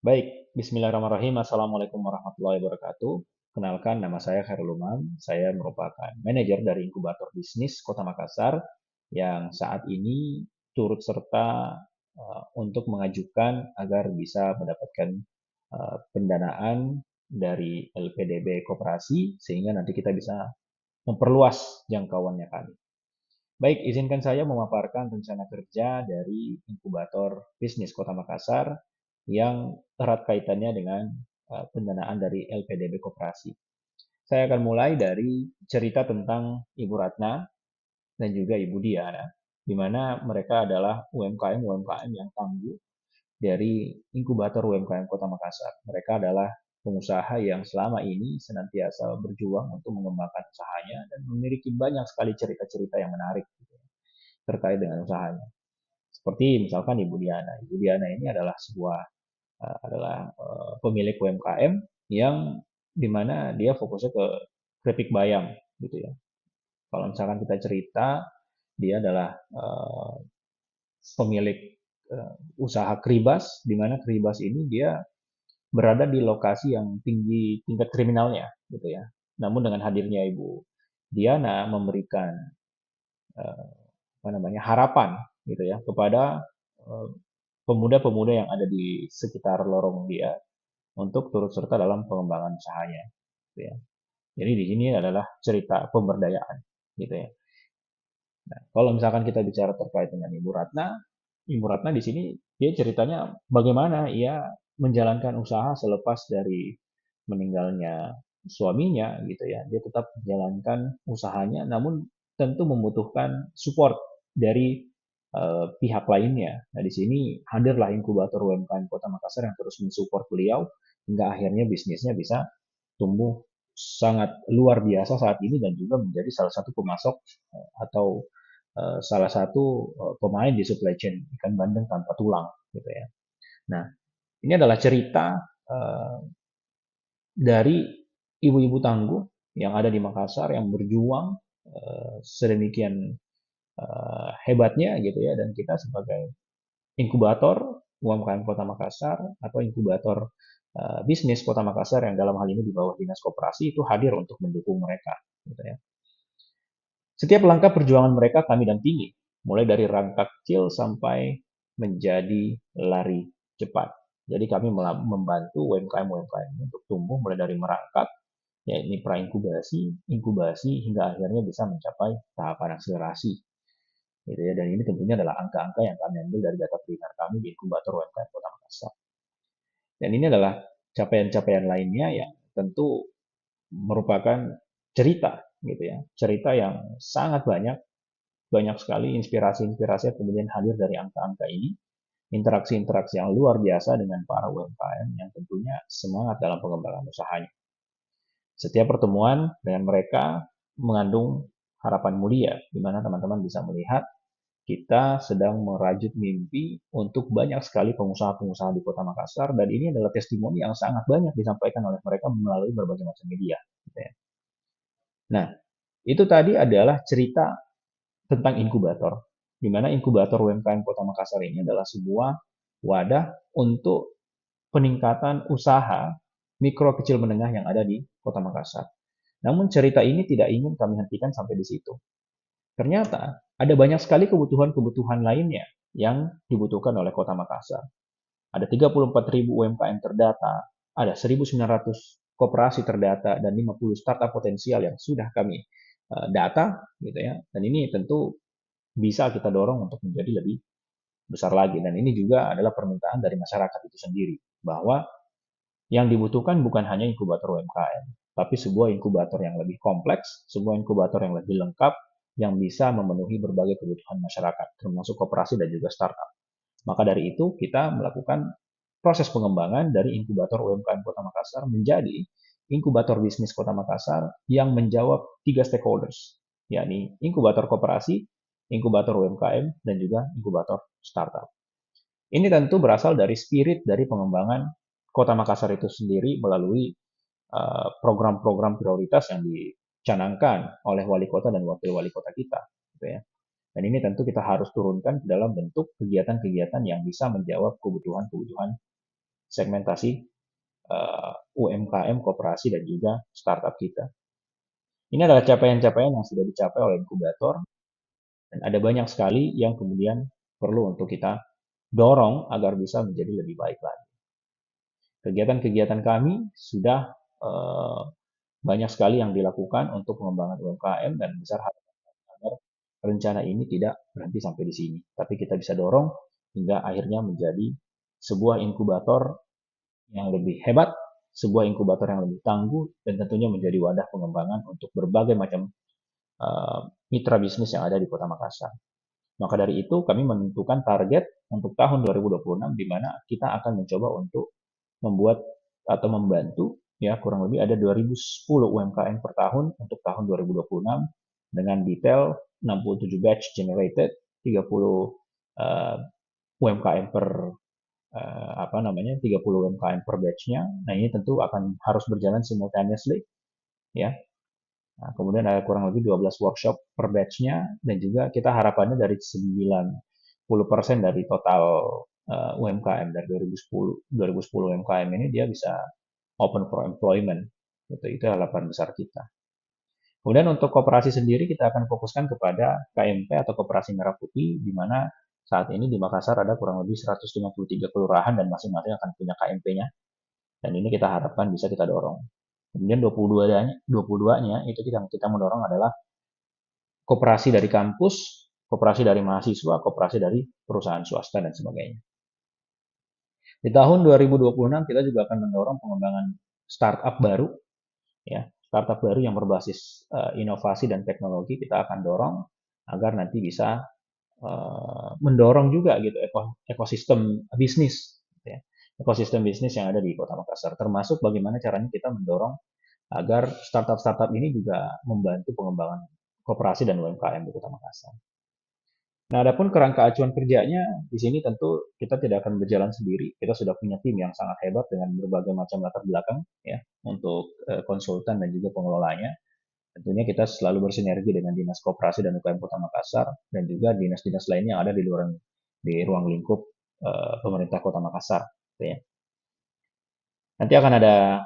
Baik, Bismillahirrahmanirrahim. Assalamualaikum warahmatullahi wabarakatuh. Kenalkan, nama saya Khairul Umam. Saya merupakan manajer dari inkubator bisnis Kota Makassar yang saat ini turut serta untuk mengajukan agar bisa mendapatkan pendanaan dari LPDB Koperasi sehingga nanti kita bisa memperluas jangkauannya kami. Baik, izinkan saya memaparkan rencana kerja dari inkubator bisnis Kota Makassar yang erat kaitannya dengan pendanaan dari LPDB Koperasi. Saya akan mulai dari cerita tentang Ibu Ratna dan juga Ibu Diana, di mana mereka adalah UMKM-UMKM yang tangguh dari inkubator UMKM Kota Makassar. Mereka adalah pengusaha yang selama ini senantiasa berjuang untuk mengembangkan usahanya dan memiliki banyak sekali cerita-cerita yang menarik terkait dengan usahanya. Seperti misalkan Ibu Diana. Ibu Diana ini adalah pemilik UMKM yang dimana dia fokusnya ke keripik bayam gitu ya. Kalau misalkan kita cerita, dia adalah pemilik usaha keribas, di mana keribas ini dia berada di lokasi yang tinggi tingkat kriminalnya gitu ya. Namun dengan hadirnya Ibu Diana memberikan eh, harapan gitu ya kepada eh, pemuda-pemuda yang ada di sekitar lorong dia untuk turut serta dalam pengembangan usahanya. Gitu ya. Jadi di sini adalah cerita pemberdayaan, gitu ya. Nah, kalau misalkan kita bicara terkait dengan Ibu Ratna di sini dia ceritanya bagaimana ia menjalankan usaha selepas dari meninggalnya suaminya, gitu ya. Dia tetap menjalankan usahanya, namun tentu membutuhkan support dari pihak lainnya. Nah, di sini hadirlah inkubator UMKM Kota Makassar yang terus mensupport beliau hingga akhirnya bisnisnya bisa tumbuh sangat luar biasa saat ini dan juga menjadi salah satu pemasok atau salah satu pemain di supply chain ikan bandeng tanpa tulang gitu ya. Nah, ini adalah cerita dari ibu-ibu tangguh yang ada di Makassar yang berjuang sedemikian hebatnya gitu ya, dan kita sebagai inkubator UMKM Kota Makassar atau inkubator bisnis Kota Makassar yang dalam hal ini di bawah Dinas Koperasi itu hadir untuk mendukung mereka gitu ya. Setiap langkah perjuangan mereka kami dampingi, mulai dari langkah kecil sampai menjadi lari cepat. Jadi kami membantu UMKM-UMKM untuk tumbuh mulai dari merangkak, ya ini pra-inkubasi, inkubasi, hingga akhirnya bisa mencapai tahapan akselerasi. Gitu ya. Dan ini tentunya adalah angka-angka yang kami ambil dari data preliminar kami di inkubator UMKM Kota Makassar. Dan ini adalah capaian-capaian lainnya yang tentu merupakan cerita gitu ya. Cerita yang sangat banyak, banyak sekali inspirasi-inspirasi yang kemudian hadir dari angka-angka ini. Interaksi-interaksi yang luar biasa dengan para UMKM yang tentunya semangat dalam pengembangan usahanya. Setiap pertemuan dengan mereka mengandung harapan mulia, di mana teman-teman bisa melihat kita sedang merajut mimpi untuk banyak sekali pengusaha-pengusaha di Kota Makassar, dan ini adalah testimoni yang sangat banyak disampaikan oleh mereka melalui berbagai macam media. Gitu ya. Nah, itu tadi adalah cerita tentang inkubator, di mana inkubator UMKM Kota Makassar ini adalah sebuah wadah untuk peningkatan usaha mikro kecil menengah yang ada di Kota Makassar. Namun cerita ini tidak ingin kami hentikan sampai di situ. Ternyata ada banyak sekali kebutuhan-kebutuhan lainnya yang dibutuhkan oleh Kota Makassar. Ada 34.000 UMKM terdata, ada 1.900 koperasi terdata, dan 50 startup potensial yang sudah kami data, gitu ya. Dan ini tentu bisa kita dorong untuk menjadi lebih besar lagi. Dan ini juga adalah permintaan dari masyarakat itu sendiri, bahwa yang dibutuhkan bukan hanya inkubator UMKM, tapi sebuah inkubator yang lebih kompleks, sebuah inkubator yang lebih lengkap, yang bisa memenuhi berbagai kebutuhan masyarakat, termasuk koperasi dan juga startup. Maka dari itu, kita melakukan proses pengembangan dari inkubator UMKM Kota Makassar menjadi inkubator bisnis Kota Makassar yang menjawab 3 stakeholders, yakni inkubator koperasi, inkubator UMKM, dan juga inkubator startup. Ini tentu berasal dari spirit dari pengembangan Kota Makassar itu sendiri melalui program-program prioritas yang dicanangkan oleh wali kota dan wakil wali kota kita. Gitu ya. Dan ini tentu kita harus turunkan dalam bentuk kegiatan-kegiatan yang bisa menjawab kebutuhan-kebutuhan segmentasi UMKM, koperasi, dan juga startup kita. Ini adalah capaian-capaian yang sudah dicapai oleh inkubator, dan ada banyak sekali yang kemudian perlu untuk kita dorong agar bisa menjadi lebih baik lagi. Kegiatan-kegiatan kami sudah banyak sekali yang dilakukan untuk pengembangan UMKM, dan besar harapan agar rencana ini tidak berhenti sampai di sini, tapi kita bisa dorong hingga akhirnya menjadi sebuah inkubator yang lebih hebat, sebuah inkubator yang lebih tangguh, dan tentunya menjadi wadah pengembangan untuk berbagai macam mitra bisnis yang ada di Kota Makassar. Maka dari itu kami menentukan target untuk tahun 2026 di mana kita akan mencoba untuk membuat atau membantu ya kurang lebih ada 2010 UMKM per tahun untuk tahun 2026 dengan detail 67 batch generated, 30 UMKM per 30 UMKM per batch-nya. Nah, ini tentu akan harus berjalan simultaneously ya. Nah, kemudian ada kurang lebih 12 workshop per batch-nya, dan juga kita harapannya dari 90% dari total UMKM dari 2010 UMKM ini dia bisa open for employment. Itu harapan besar kita. Kemudian untuk koperasi sendiri kita akan fokuskan kepada KMP atau Koperasi Merah Putih, di mana saat ini di Makassar ada kurang lebih 153 kelurahan dan masing-masing akan punya KMP-nya. Dan ini kita harapkan bisa kita dorong. Kemudian 22-nya itu kita mendorong adalah koperasi dari kampus, koperasi dari mahasiswa, koperasi dari perusahaan swasta, dan sebagainya. Di tahun 2026 kita juga akan mendorong pengembangan startup baru, ya, startup baru yang berbasis inovasi dan teknologi kita akan dorong agar nanti bisa mendorong juga gitu ekosistem bisnis, ya, ekosistem bisnis yang ada di Kota Makassar, termasuk bagaimana caranya kita mendorong agar startup-startup ini juga membantu pengembangan koperasi dan UMKM di Kota Makassar. Nah, adapun kerangka acuan kerjanya, di sini tentu kita tidak akan berjalan sendiri. Kita sudah punya tim yang sangat hebat dengan berbagai macam latar belakang, ya, untuk konsultan dan juga pengelolanya. Tentunya kita selalu bersinergi dengan Dinas Koperasi dan UKM Kota Makassar, dan juga dinas-dinas lainnya yang ada di ruang lingkup pemerintah Kota Makassar. Gitu ya. Nanti akan ada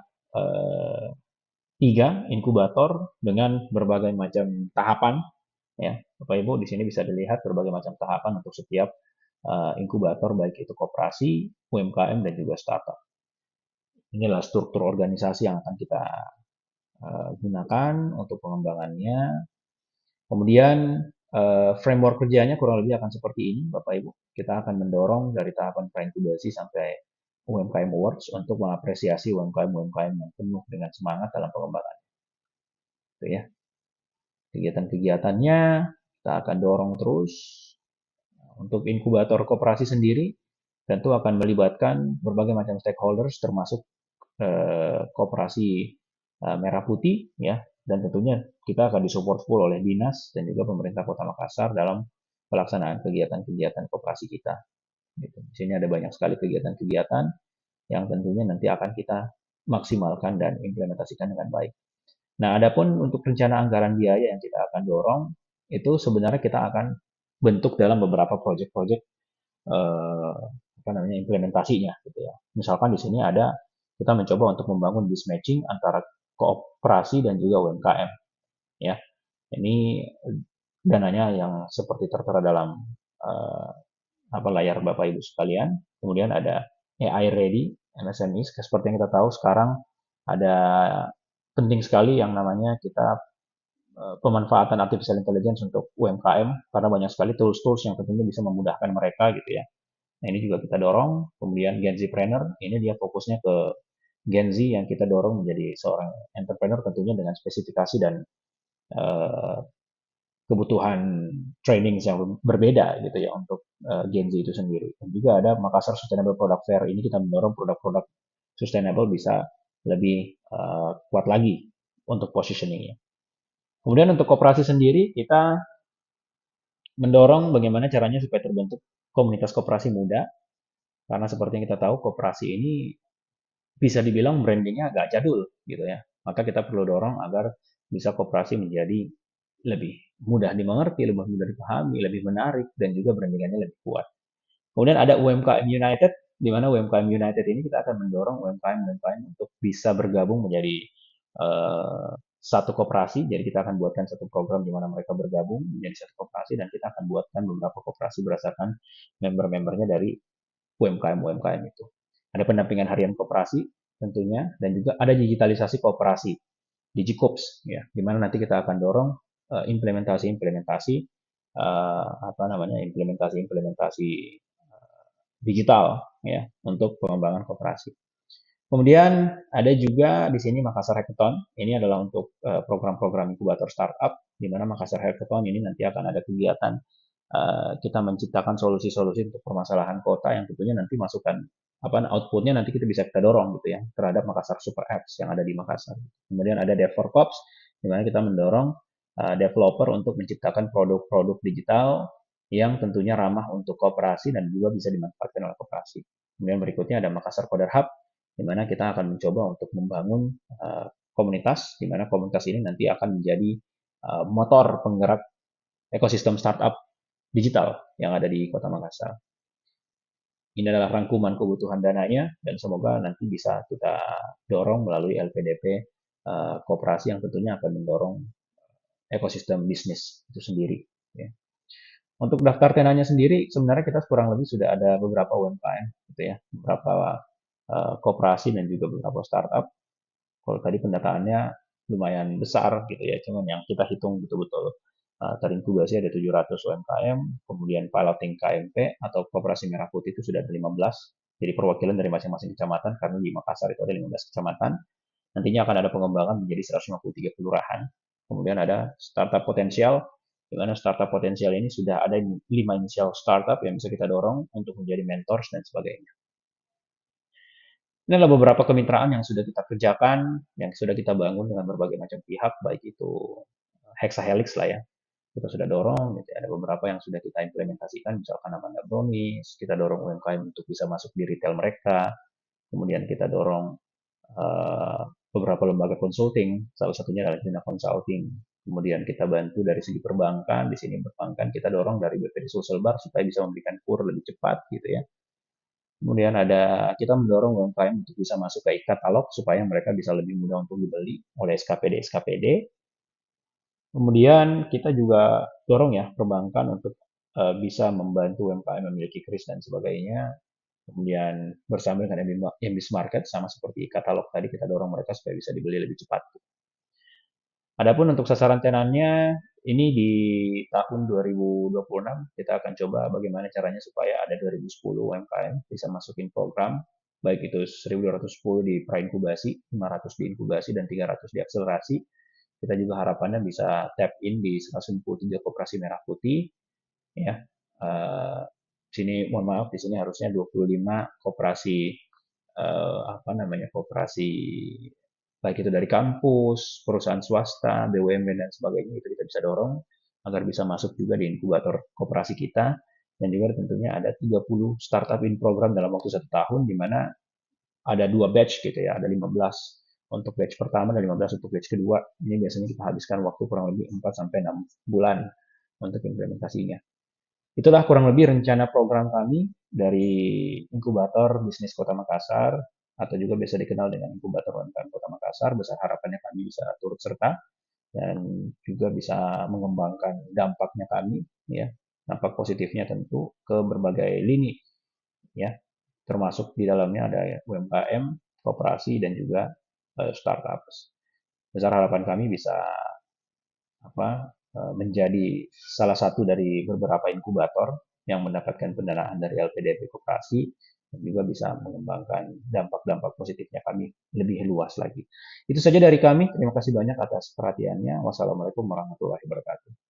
3 inkubator dengan berbagai macam tahapan. Ya, Bapak Ibu di sini bisa dilihat berbagai macam tahapan untuk setiap inkubator, baik itu koperasi, UMKM, dan juga startup. Inilah struktur organisasi yang akan kita gunakan untuk pengembangannya. Kemudian framework kerjanya kurang lebih akan seperti ini, Bapak Ibu. Kita akan mendorong dari tahapan pra-inkubasi sampai UMKM Awards untuk mengapresiasi UMKM-UMKM yang penuh dengan semangat dalam pengembangan. Itu ya. Kegiatan-kegiatannya kita akan dorong terus. Untuk inkubator koperasi sendiri tentu akan melibatkan berbagai macam stakeholders termasuk koperasi Merah Putih ya, dan tentunya kita akan disupport full oleh dinas dan juga pemerintah Kota Makassar dalam pelaksanaan kegiatan-kegiatan koperasi kita. Gitu. Di sini ada banyak sekali kegiatan-kegiatan yang tentunya nanti akan kita maksimalkan dan implementasikan dengan baik. Nah, adapun untuk rencana anggaran biaya yang kita akan dorong, itu sebenarnya kita akan bentuk dalam beberapa proyek-proyek implementasinya, gitu ya. Misalkan di sini ada kita mencoba untuk membangun mismatching antara kooperasi dan juga UMKM, ya. Ini dananya yang seperti tertera dalam layar Bapak Ibu sekalian. Kemudian ada AI ready MSME. Seperti yang kita tahu sekarang ada penting sekali yang namanya kita pemanfaatan artificial intelligence untuk UMKM, karena banyak sekali tools-tools yang tentunya bisa memudahkan mereka gitu ya. Nah, ini juga kita dorong. Kemudian Gen Z-Planner, ini dia fokusnya ke Gen Z yang kita dorong menjadi seorang entrepreneur tentunya dengan spesifikasi dan kebutuhan training yang berbeda gitu ya untuk Gen Z itu sendiri. Dan juga ada Makassar Sustainable Product Fair, ini kita mendorong produk-produk sustainable bisa lebih kuat lagi untuk positioningnya. Kemudian untuk koperasi sendiri, kita mendorong bagaimana caranya supaya terbentuk komunitas koperasi muda, karena seperti yang kita tahu, koperasi ini bisa dibilang brandingnya agak jadul gitu ya. Maka kita perlu dorong agar bisa koperasi menjadi lebih mudah dimengerti, lebih mudah dipahami, lebih menarik, dan juga brandingannya lebih kuat. Kemudian ada UMKM United, di mana UMKM United ini kita akan mendorong UMKM untuk bisa bergabung menjadi satu koperasi. Jadi kita akan buatkan satu program di mana mereka bergabung menjadi satu koperasi, dan kita akan buatkan beberapa koperasi berdasarkan member-membernya dari UMKM itu. Ada pendampingan harian koperasi tentunya, dan juga ada digitalisasi koperasi, Digikops, ya, di mana nanti kita akan dorong implementasi-implementasi implementasi digital, ya, untuk pengembangan koperasi. Kemudian ada juga di sini Makassar Hackathon. Ini adalah untuk program-program inkubator startup, di mana Makassar Hackathon ini nanti akan ada kegiatan kita menciptakan solusi-solusi untuk permasalahan kota yang tentunya nanti masukan outputnya nanti kita dorong gitu ya terhadap Makassar Super Apps yang ada di Makassar. Kemudian ada DevForCops, di mana kita mendorong developer untuk menciptakan produk-produk digital yang tentunya ramah untuk kooperasi dan juga bisa dimanfaatkan oleh kooperasi. Kemudian berikutnya ada Makassar Coder Hub, di mana kita akan mencoba untuk membangun komunitas, di mana komunitas ini nanti akan menjadi motor penggerak ekosistem startup digital yang ada di Kota Makassar. Ini adalah rangkuman kebutuhan dananya, dan semoga nanti bisa kita dorong melalui LPDP koperasi yang tentunya akan mendorong ekosistem bisnis itu sendiri. Ya. Untuk daftar tenanya sendiri, sebenarnya kita kurang lebih sudah ada beberapa UMKM, gitu ya, beberapa koperasi dan juga beberapa startup. Kalau tadi pendataannya lumayan besar, gitu ya, cuman yang kita hitung betul-betul terinkubasi ada 700 UMKM, kemudian piloting KMP atau Koperasi Merah Putih itu sudah ada 15, jadi perwakilan dari masing-masing kecamatan, karena di Makassar itu ada 15 kecamatan. Nantinya akan ada pengembangan menjadi 153 kelurahan. Kemudian ada startup potensial, di mana startup potensial ini sudah ada 5 inisial startup yang bisa kita dorong untuk menjadi mentors dan sebagainya. Ini adalah beberapa kemitraan yang sudah kita kerjakan, yang sudah kita bangun dengan berbagai macam pihak, baik itu Hexahelix lah ya, kita sudah dorong, gitu. Ada beberapa yang sudah kita implementasikan, misalkan Amanda Brownies, kita dorong UMKM untuk bisa masuk di retail mereka, kemudian kita dorong beberapa lembaga consulting, salah satunya adalah Cina Consulting, kemudian kita bantu dari segi perbankan, di sini perbankan kita dorong dari BPD Social Bar supaya bisa memberikan KUR lebih cepat, gitu ya. Kemudian kita mendorong UMKM untuk bisa masuk ke e-katalog supaya mereka bisa lebih mudah untuk dibeli oleh SKPD. Kemudian kita juga dorong ya perbankan untuk bisa membantu UMKM memiliki kris dan sebagainya. Kemudian bersama dengan MBIS Market, sama seperti katalog tadi, kita dorong mereka supaya bisa dibeli lebih cepat. Adapun untuk sasaran tenannya, ini di tahun 2026 kita akan coba bagaimana caranya supaya ada 2010 UMKM bisa masukin program, baik itu 1210 di pra-inkubasi, 500 di inkubasi, dan 300 di akselerasi. Kita juga harapannya bisa tap in di 193 koperasi merah putih, ya. Sini mohon maaf, di sini harusnya 25 koperasi koperasi baik itu dari kampus, perusahaan swasta, BUMN dan sebagainya, itu kita bisa dorong agar bisa masuk juga di inkubator koperasi kita. Dan juga tentunya ada 30 startup in program dalam waktu 1 tahun, di mana ada 2 batch gitu ya, ada 15 untuk batch pertama dan 15 untuk batch kedua. Ini biasanya kita habiskan waktu kurang lebih 4-6 bulan untuk implementasinya. Itulah kurang lebih rencana program kami dari Inkubator Bisnis Kota Makassar, atau juga biasa dikenal dengan Inkubator UMKM Kota Makassar. Besar harapannya kami bisa turut serta dan juga bisa mengembangkan dampaknya kami, ya, dampak positifnya tentu ke berbagai lini, ya, termasuk di dalamnya ada UMKM, koperasi, dan juga startup. Besar harapan kami bisa menjadi salah satu dari beberapa inkubator yang mendapatkan pendanaan dari LPDP Koperasi, dan juga bisa mengembangkan dampak-dampak positifnya kami lebih luas lagi. Itu saja dari kami. Terima kasih banyak atas perhatiannya. Wassalamualaikum warahmatullahi wabarakatuh.